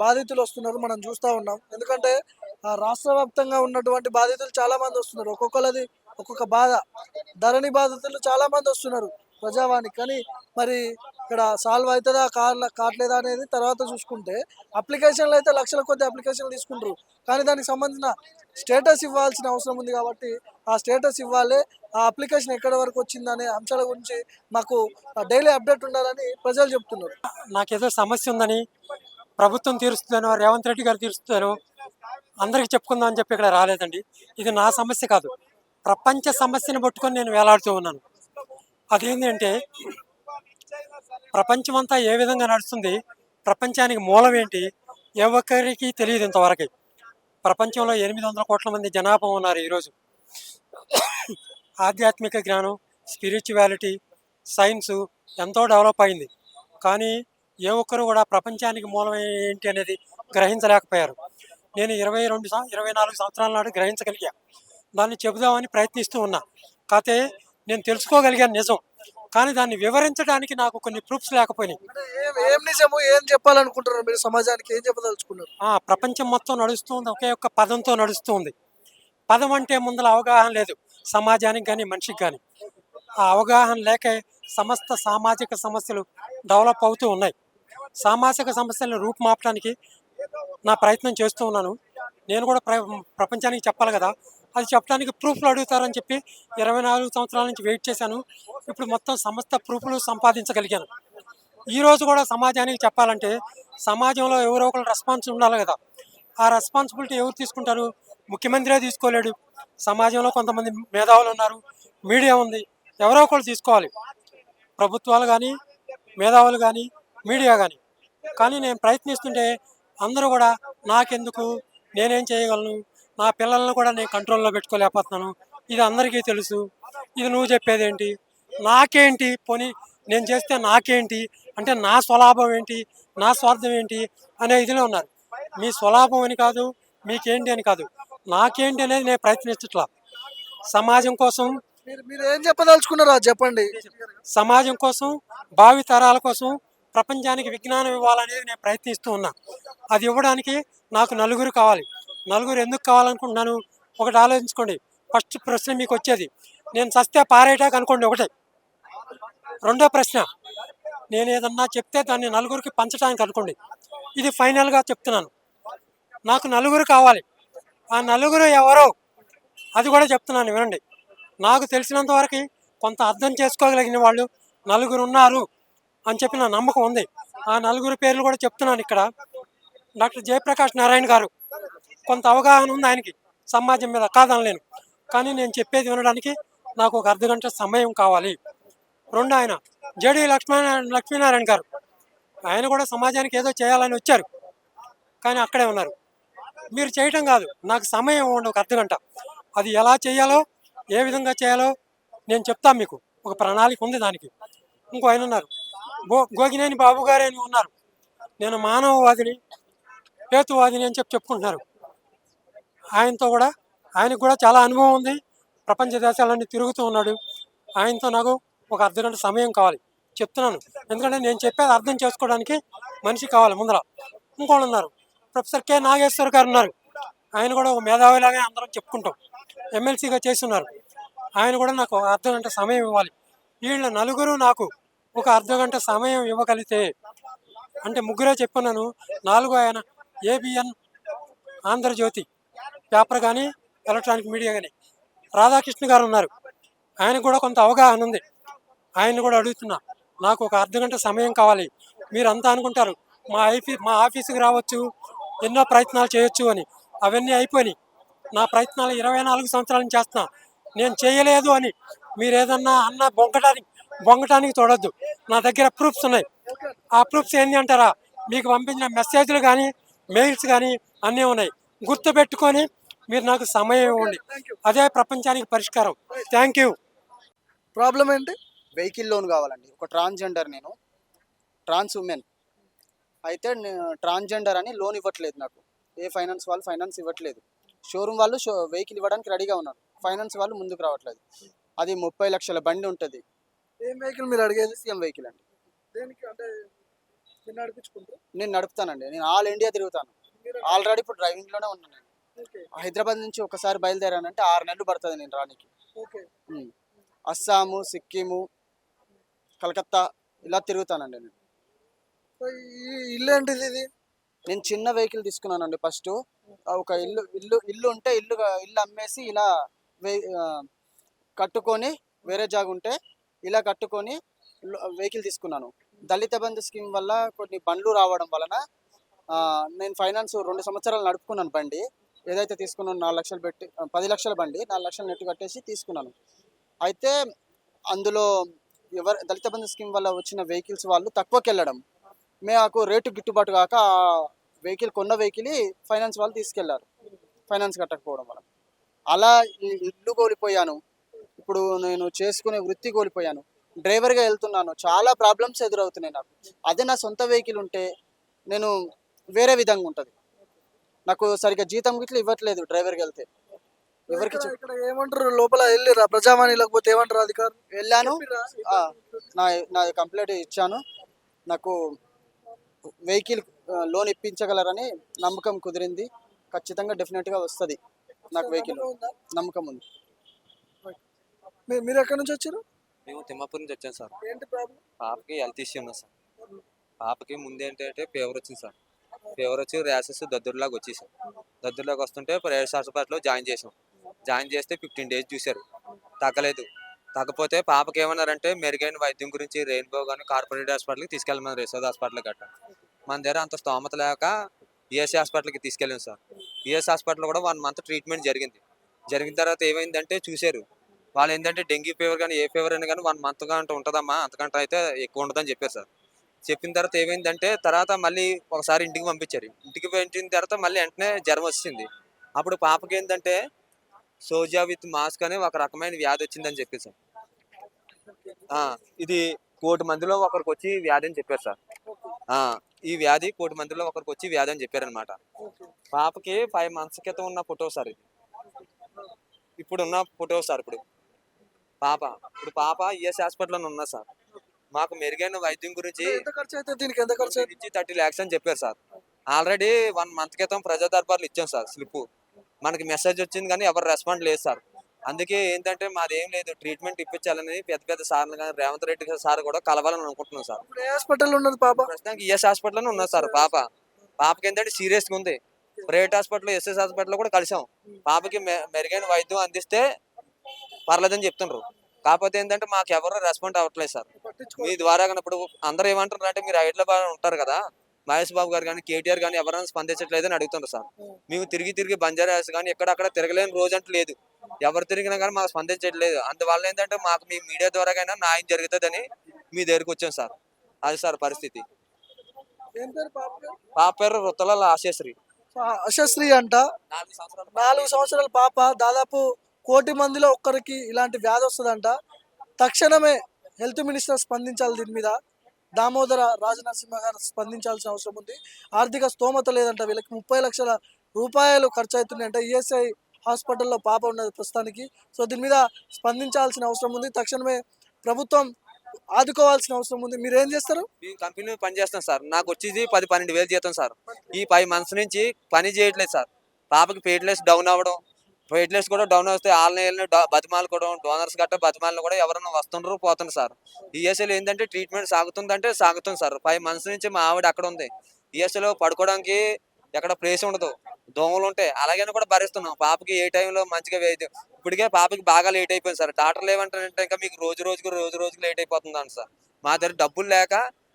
బాధితులు వస్తున్నారు, మనం చూస్తూ ఉన్నాం. ఎందుకంటే రాష్ట్ర వ్యాప్తంగా ఉన్నటువంటి బాధితులు చాలా మంది వస్తున్నారు. ఒక్కొక్కరిది ఒక్కొక్క బాధ. ధరణి బాధితులు చాలా మంది వస్తున్నారు ప్రజావాణి. కానీ మరి ఇక్కడ సాల్వ్ అవుతుందా కావట్లేదా అనేది తర్వాత చూసుకుంటే, అప్లికేషన్లు అయితే లక్షల కొద్ది అప్లికేషన్లు తీసుకుంటారు. కానీ దానికి సంబంధించిన స్టేటస్ ఇవ్వాల్సిన అవసరం ఉంది. కాబట్టి ఆ స్టేటస్ ఇవ్వాలి, ఆ అప్లికేషన్ ఎక్కడి వరకు వచ్చిందనే అంశాల గురించి మాకు డైలీ అప్డేట్ ఉండాలని ప్రజలు చెప్తున్నారు. నాకేదో సమస్య ఉందని, ప్రభుత్వం తీరుస్తుందనో, రేవంత్ రెడ్డి గారు తీరుస్తారో అందరికి చెప్పుకుందాం అని చెప్పి ఇక్కడ రాలేదండి. ఇది నా సమస్య కాదు, ప్రపంచ సమస్యను పట్టుకొని నేను వేలాడుతూ ఉన్నాను. అదేంటంటే ప్రపంచం అంతా ఏ విధంగా నడుస్తుంది, ప్రపంచానికి మూలం ఏంటి ఏ ఒక్కరికి తెలియదు ఇంతవరకు. ప్రపంచంలో 800 కోట్ల మంది జనాభా ఉన్నారు ఈరోజు. ఆధ్యాత్మిక జ్ఞానం, స్పిరిచువాలిటీ, సైన్సు ఎంతో డెవలప్ అయింది. కానీ ఏ ఒక్కరు కూడా ప్రపంచానికి మూలం ఏంటి అనేది గ్రహించలేకపోయారు. నేను 24 సంవత్సరాల నాడు గ్రహించగలిగా. దాన్ని చెబుదామని ప్రయత్నిస్తూ ఉన్నా. కాకపోతే నేను తెలుసుకోగలిగాను నిజం, కానీ దాన్ని వివరించడానికి నాకు కొన్ని ప్రూఫ్స్ లేకపోయినాయి. అంటే ఏం నిజము, ఏం చెప్పాలనుకుంటున్నారు మీరు? సమాజానికి ఏం చెప్పదలుచుకున్నారు? ప్రపంచం మొత్తం నడుస్తుంది ఒకే ఒక్క పదంతో నడుస్తుంది. పదం అంటే ముందర అవగాహన లేదు సమాజానికి కానీ మనిషికి కానీ. ఆ అవగాహన లేకే సమస్త సామాజిక సమస్యలు డెవలప్ అవుతూ ఉన్నాయి. సామాజిక సమస్యలను రూపుమాపడానికి నా ప్రయత్నం చేస్తూ ఉన్నాను. నేను కూడా ప్రపంచానికి చెప్పాలి కదా, అది చెప్పడానికి ప్రూఫ్లు అడుగుతారని చెప్పి 24 సంవత్సరాల నుంచి వెయిట్ చేశాను. ఇప్పుడు మొత్తం సమస్త ప్రూఫ్లు సంపాదించగలిగాను. ఈరోజు కూడా సమాజానికి చెప్పాలంటే సమాజంలో ఎవరో ఒకరు రెస్పాన్స్ ఉండాలి కదా. ఆ రెస్పాన్సిబిలిటీ ఎవరు తీసుకుంటారు? ముఖ్యమంత్రే తీసుకోలేడు. సమాజంలో కొంతమంది మేధావులు ఉన్నారు, మీడియా ఉంది, ఎవరో ఒకరు తీసుకోవాలి. ప్రభుత్వాలు కానీ, మేధావులు కానీ, మీడియా కానీ. కానీ నేను ప్రయత్నిస్తుంటే అందరూ కూడా నాకెందుకు, నేనేం చేయగలను, నా పిల్లలను కూడా నేను కంట్రోల్లో పెట్టుకోలేకపోతున్నాను, ఇది అందరికీ తెలుసు, ఇది నువ్వు చెప్పేదేంటి, నాకేంటి, పోనీ నేను చేస్తే నాకేంటి, అంటే నా స్వలాభం ఏంటి, నా స్వార్థం ఏంటి అనే ఇదిలో ఉన్నారు. మీ స్వలాభం అని కాదు, మీకేంటి అని కాదు, నాకేంటి అనేది నేను ప్రయత్నించట్లా. సమాజం కోసం మీరు ఏం చెప్పదలుచుకున్నారో అది చెప్పండి. సమాజం కోసం, భావి తరాల కోసం ప్రపంచానికి విజ్ఞానం ఇవ్వాలనేది నేను ప్రయత్నిస్తూ ఉన్నా. అది ఇవ్వడానికి నాకు నలుగురు కావాలి. నలుగురు ఎందుకు కావాలనుకుంటున్నాను ఒకటి ఆలోచించుకోండి. ఫస్ట్ ప్రశ్న మీకు వచ్చేది, నేను సస్తే పారేటాక అనుకోండి ఒకటే. రెండో ప్రశ్న, నేను ఏదన్నా చెప్తే దాన్ని నలుగురికి పంచడానికి అనుకోండి. ఇది ఫైనల్గా చెప్తున్నాను, నాకు నలుగురు కావాలి. ఆ నలుగురు ఎవరో అది కూడా చెప్తున్నాను, వినండి. నాకు తెలిసినంత వరకు కొంత అర్థం చేసుకోగలిగిన వాళ్ళు నలుగురు ఉన్నారు అని చెప్పి నా నమ్మకం ఉంది. ఆ నలుగురు పేర్లు కూడా చెప్తున్నాను ఇక్కడ. డాక్టర్ జయప్రకాష్ నారాయణ గారు, కొంత అవగాహన ఉంది ఆయనకి సమాజం మీద, కాదనలేను. కానీ నేను చెప్పేది వినడానికి నాకు ఒక అర్ధగంట సమయం కావాలి. రెండు, ఆయన జేడి లక్ష్మీనారాయణ గారు, ఆయన కూడా సమాజానికి ఏదో చేయాలని వచ్చారు, కానీ అక్కడే ఉన్నారు. మీరు చేయటం కాదు, నాకు సమయం ఇవ్వండి ఒక అర్ధగంట. అది ఎలా చేయాలో, ఏ విధంగా చేయాలో నేను చెప్తాను మీకు. ఒక ప్రణాళిక ఉంది దానికి. ఇంకో ఆయన ఉన్నారు, గోగినేని బాబు గారు అని ఉన్నారు. నేను మానవవాదిని, హేతువాదిని అని చెప్పుకుంటున్నారు. ఆయనకు కూడా చాలా అనుభవం ఉంది, ప్రపంచ దేశాలన్నీ తిరుగుతూ ఉన్నాడు. ఆయనతో నాకు ఒక అర్ధగంట సమయం కావాలి, చెప్తున్నాను. ఎందుకంటే నేను చెప్పేది అర్థం చేసుకోవడానికి మనిషి కావాలి ముందర. ఇంకోళ్ళు ఉన్నారు, ప్రొఫెసర్ కె నాగేశ్వర్ గారు ఉన్నారు. ఆయన కూడా ఒక మేధావిలాగా అందరం చెప్పుకుంటాం, ఎమ్మెల్సీగా చేస్తున్నారు. ఆయన కూడా నాకు ఒక అర్ధగంట సమయం ఇవ్వాలి. వీళ్ళ నలుగురు నాకు ఒక అర్ధగంట సమయం ఇవ్వగలిగితే, అంటే ముగ్గురే చెప్పున్నాను, నాలుగు ఆయన ఏబిఎన్ ఆంధ్రజ్యోతి పేపర్ కానీ, ఎలక్ట్రానిక్ మీడియా కానీ. రాధాకృష్ణ గారు ఉన్నారు, ఆయనకు కూడా కొంత అవగాహన ఉంది. ఆయన కూడా అడుగుతున్నా, నాకు ఒక అర్ధగంట సమయం కావాలి. మీరంతా అనుకుంటారు మా ఆఫీసుకి రావచ్చు, ఎన్నో ప్రయత్నాలు చేయొచ్చు అని. అవన్నీ అయిపోయినాయి. నా ప్రయత్నాలు 24 సంవత్సరాల నుంచి చేస్తున్నా. నేను చేయలేదు అని మీరు ఏదన్నా అన్న బొంగటానికి చూడొద్దు. నా దగ్గర ప్రూఫ్స్ ఉన్నాయి. ఆ ప్రూఫ్స్ ఏంటి అంటారా, మీకు పంపించిన మెసేజ్లు కానీ, మెయిల్స్ కానీ అన్నీ ఉన్నాయి. గుర్తుపెట్టుకొని మీరు నాకు సమయం ఇవ్వండి, అదే ప్రపంచానికి పరిష్కారం. Thank you. ప్రాబ్లం ఏంటి? వెహికల్ లోన్ కావాలండి. ఒక ట్రాన్స్జెండర్, నేను ట్రాన్స్ ఉమెన్ అయితే, ట్రాన్స్జెండర్ అని లోన్ ఇవ్వట్లేదు నాకు. ఏ ఫైనాన్స్ వాళ్ళు ఫైనాన్స్ ఇవ్వట్లేదు. షోరూమ్ వాళ్ళు వెహికల్ ఇవ్వడానికి రెడీగా ఉన్నారు, ఫైనాన్స్ వాళ్ళు ముందుకు రావట్లేదు. అది 30 లక్షల బండి ఉంటుంది. ఏం వెహికల్ మీరు అడిగేది? సీఎం వెహికల్ అండి. దేనికి అంటే నేను నడుపుతానండి. నేను ఆల్ ఇండియా తిరుగుతాను. ఆల్రెడీ ఇప్పుడు డ్రైవింగ్ లోనే ఉన్నాను. నేను హైదరాబాద్ నుంచి ఒకసారి బయలుదేరానంటే 6 నెలలు పడుతుంది నేను రానికి. అస్సాము, సిక్కిము, కలకత్తా ఇలా తిరుగుతానండి నేను. ఇల్లు ఏంటిది ఇది? నేను చిన్న వెహికల్ తీసుకున్నానండి. ఫస్ట్ ఒక ఇల్లు ఉంటే ఇల్లు అమ్మేసి ఇలా కట్టుకొని, వేరే జాగా ఉంటే ఇలా కట్టుకొని వెహికల్ తీసుకున్నాను. దళిత బంధు స్కీమ్ వల్ల కొన్ని బండ్లు రావడం వలన నేను ఫైనాన్స్ 2 సంవత్సరాలు నడుపుకున్నాను. బండి ఏదైతే తీసుకున్నాను 4 లక్షలు పెట్టి, 10 లక్షల బండి 4 లక్షలు నెట్టు కట్టేసి తీసుకున్నాను. అయితే అందులో దళిత బంధు స్కీమ్ వల్ల వచ్చిన వెహికల్స్ వాళ్ళు తక్కువకి వెళ్ళడం, మాకు రేటు గిట్టుబాటు కాక వెహికల్ కొన్న వెహికల్ ఫైనాన్స్ వాళ్ళు తీసుకెళ్లారు, ఫైనాన్స్ కట్టకపోవడం వల్ల. అలా ఇల్లు కోల్పోయాను. ఇప్పుడు నేను చేసుకునే వృత్తి కోల్పోయాను. డ్రైవర్గా వెళ్తున్నాను, చాలా ప్రాబ్లమ్స్ ఎదురవుతున్నాయి నాకు. అదే నా సొంత వెహికల్ ఉంటే నేను వేరే విధంగా ఉంటుంది. నాకు సరిగ్గా జీతం గిట్లా ఇవ్వట్లేదు డ్రైవర్కి వెళ్తే. ఎవరికి ఇక్కడ ఇక్కడ ఏమంటారు లోపల వెళ్ళిరా ప్రజావాణి లేకపోతే ఏమంటారు అధికారులు వెళ్ళాను. చెప్పిర్రా? ఆ, నా కంప్లైంట్ ఇచ్చాను. నాకు వెహికల్ లోన్ ఇప్పించగలరని నమ్మకం కుదిరింది. ఖచ్చితంగా డెఫినెట్గా వస్తుంది నాకు వెహికల్. నమ్మకం ఉందా? నమ్మకం ఉంది. మీరు ఎక్కడి నుంచి వచ్చారు? మేము తిమ్మాపూర్ నుంచి వచ్చాం సార్. ఏంటి ప్రాబ్లం? పాపకి హెల్త్ ఇష్యూ ఉన్నది సార్. పాపకి ముందు ఏంటంటే ఫీవర్ వచ్చింది సార్. ఫీవర్ వచ్చి ర్యాషెస్ దద్దుర్లాగా వచ్చేసాం. దద్దుర్లాగా వస్తుంటే ప్రైవేట్ హాస్పిటల్లో జాయిన్ చేసాం. జాయిన్ చేస్తే 15 days చూశారు, తగ్గలేదు. తగ్గపోతే పాపకి ఏమన్నారంటే మెరుగైన వైద్యం గురించి రెయిన్బో కానీ కార్పొరేట్ హాస్పిటల్కి తీసుకెళ్ళమని యశోద హాస్పిటల్ గట్ట. మన దగ్గర అంత స్తోమత లేక ఈఎస్ఐ హాస్పిటల్కి తీసుకెళ్ళాం సార్. ఈఎస్ఐ హాస్పిటల్లో కూడా 1 month ట్రీట్మెంట్ జరిగింది. జరిగిన తర్వాత ఏమైందంటే చూశారు వాళ్ళు ఏంటంటే డెంగ్యూ ఫీవర్ కానీ ఏ ఫీవర్ అయినా కానీ 1 month గంట ఉంటుందమ్మా, అంతకంటే అయితే ఎక్కువ ఉండదని చెప్పారు సార్. చెప్పిన తర్వాత ఏమైందంటే తర్వాత మళ్ళీ ఒకసారి ఇంటికి పంపించారు. ఇంటికి పంపించిన తర్వాత మళ్ళీ వెంటనే జ్వరం వచ్చింది. అప్పుడు పాపకి ఏంటంటే సోజా విత్ మాస్క్ అని ఒక రకమైన వ్యాధి వచ్చిందని చెప్పారు సార్. ఇది 1 కోటి మందిలో ఒకరికి వచ్చి వ్యాధి అని చెప్పారు సార్. ఈ వ్యాధి 1 కోటి మందిలో ఒకరికి వచ్చి వ్యాధి అని చెప్పారనమాట. పాపకి 5 months క్రితం ఉన్న ఫోటో సార్ ఇది. ఇప్పుడు ఉన్న ఫోటో సార్. ఇప్పుడు పాప ఈఎస్ హాస్పిటల్లో ఉన్నా సార్. మాకు మెరుగైన వైద్యం గురించి ఎంత ఖర్చు అయితే దీనికి ఎంత ఖర్చు అయితే? 30 lakhs అని చెప్పారు సార్. ఆల్రెడీ 1 month క్రితం ప్రజా దర్బార్లు ఇచ్చాం సార్ స్లిప్. మనకి మెసేజ్ వచ్చింది కానీ ఎవరు రెస్పాండ్ లేదు సార్. అందుకే ఏంటంటే మాది ఏం లేదు, ట్రీట్మెంట్ ఇప్పించాలని పెద్ద సార్లు కానీ రేవంత్ రెడ్డి సార్ కూడా కలవాలని అనుకుంటున్నాం సార్. ఇప్పుడు ఏ హాస్పిటల్ ఉన్నది పాప? ప్రస్తుతానికి ఈఎస్ హాస్పిటల్లోనే ఉన్నది సార్. పాపకి ఏంటంటే సీరియస్గా ఉంది. ప్రైవేట్ హాస్పిటల్ ఎస్ఎస్ హాస్పిటల్లో కూడా కలిసాం. పాపకి మెరుగైన వైద్యం అందిస్తే పర్లేదని చెప్తున్నారు. కాకపోతే ఏంటంటే మాకు ఎవరు రెస్పాండ్ అవ్వట్లేదు సార్. మీ ద్వారా కానీ ఇప్పుడు అందరూ ఏమంటున్నారు అంటే మీరు హైదరాబాద్ ఉంటారు కదా, మహేష్ బాబు గారు కానీ కేటీఆర్ కానీ ఎవరైనా స్పందించట్లేదని అడుగుతున్నారు సార్. మేము తిరిగి బంజారాస్ కానీ ఎక్కడక్కడ తిరగలేని రోజు అంటూ లేదు. ఎవరు తిరిగినా కానీ మాకు స్పందించట్లేదు. అందువల్ల ఏంటంటే మాకు మీ మీడియా ద్వారా న్యాయం జరుగుతుందని మీ దగ్గరికి వచ్చాం సార్. అది సార్ పరిస్థితి. ఏం పేరు పాప? పాప పేరు రుత్తల ఆశయశ్రీ. అశశ్రీ అంట. 4 సంవత్సరాల పాప. దాదాపు 1 కోటి మందిలో ఒక్కరికి ఇలాంటి వ్యాధి వస్తుందంట. తక్షణమే హెల్త్ మినిస్టర్ స్పందించాలి దీని మీద. దామోదర రాజనరసింహ గారు స్పందించాల్సిన అవసరం ఉంది. ఆర్థిక స్తోమత లేదంట వీళ్ళకి. 30 లక్షల రూపాయలు ఖర్చు అవుతున్నాయంట. ఈఎస్ఐ హాస్పిటల్లో పాప ఉన్నది ప్రస్తుతానికి. సో దీని మీద స్పందించాల్సిన అవసరం ఉంది. తక్షణమే ప్రభుత్వం ఆదుకోవాల్సిన అవసరం ఉంది. మీరు ఏం చేస్తారు? మేము కంపెనీలో పని చేస్తాం సార్. నాకు వచ్చేది 10-12 వేలు జీతం సార్. ఈ 5 months నుంచి పని చేయట్లేదు సార్. పాపకి ప్లేట్లెస్ డౌన్ అవ్వడం, ప్లేట్లెస్ కూడా డౌన్ వస్తే వాళ్ళని బతిమాలుకోవడం, డోనర్స్ గట్ట బతిమాలను కూడా ఎవరైనా వస్తుండ్రు పోతున్నారు సార్. ఈఎస్ఐలో ఏంటంటే ట్రీట్మెంట్ సాగుతుందంటే సాగుతుంది సార్. 5 months నుంచి మా ఆవిడ అక్కడ ఉంది. ఈఎస్ఐలో పడుకోవడానికి ఎక్కడ ప్లేస్ ఉండదు, దోమలు ఉంటాయి. అలాగని కూడా భరిస్తున్నాం. పాపకి ఏ టైంలో మంచిగా వైద్యం. ఇప్పటికే పాపకి బాగా లేట్ అయిపోయింది సార్. డాక్టర్లు ఏమంటారంటే ఇంకా మీకు రోజు రోజుకి లేట్ అయిపోతుందని సార్. మా దగ్గర డబ్బులు లేక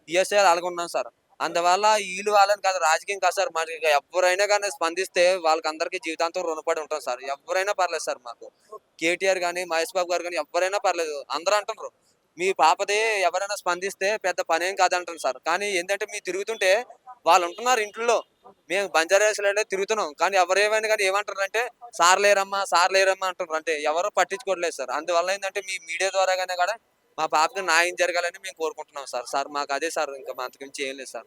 ఈఎస్ఐ అలాగ ఉన్నాం సార్. అందువల్ల వీళ్ళు వాళ్ళని కాదు, రాజకీయం కాదు సార్. మరి ఎవరైనా కానీ స్పందిస్తే వాళ్ళకి అందరికీ జీవితాంతం రుణపడి ఉంటాం సార్. ఎవరైనా పర్లేదు సార్. మాకు కేటీఆర్ కానీ మహేష్ బాబు గారు కానీ ఎవరైనా పర్లేదు. అందరూ అంటున్నారు మీ పాపదే ఎవరైనా స్పందిస్తే పెద్ద పనేం కాదంటారు సార్. కానీ ఏంటంటే మీరు తిరుగుతుంటే వాళ్ళు ఉంటున్నారు ఇంట్లో, మేము బంజారాస్లోనే తిరుగుతున్నాం. కానీ ఎవరేమైనా కానీ ఏమంటారు సార్ లేరమ్మా అంటున్నారు. అంటే ఎవరు పట్టించుకోవట్లేదు సార్. అందువల్ల ఏంటంటే మీ మీడియా ద్వారా కానీ కూడా మా పాపకి న్యాయం జరగాలని మేము కోరుకుంటున్నాం సార్. మాకు అదే సార్, ఇంకా మా అంతకుమించి ఏం లేదు సార్.